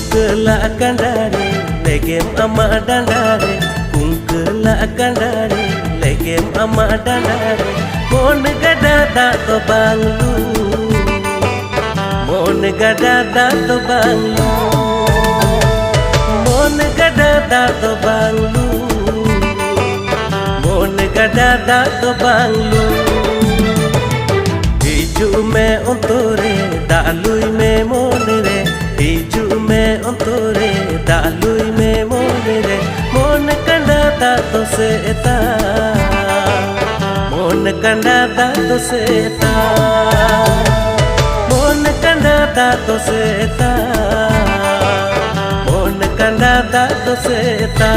Kungkela kandare legem ama dandare Kungkela kandare legem ama dandare Mon gada da to banglu Mon gada da to banglu Mon gada da to banglu Mon gada da to banglu Hiju me ontore dalui me monire Hiju me ontore dalui me monire Mon kanda da to seta Mon kanda da to seta Mon kanda da to seta Mon kanda da to seta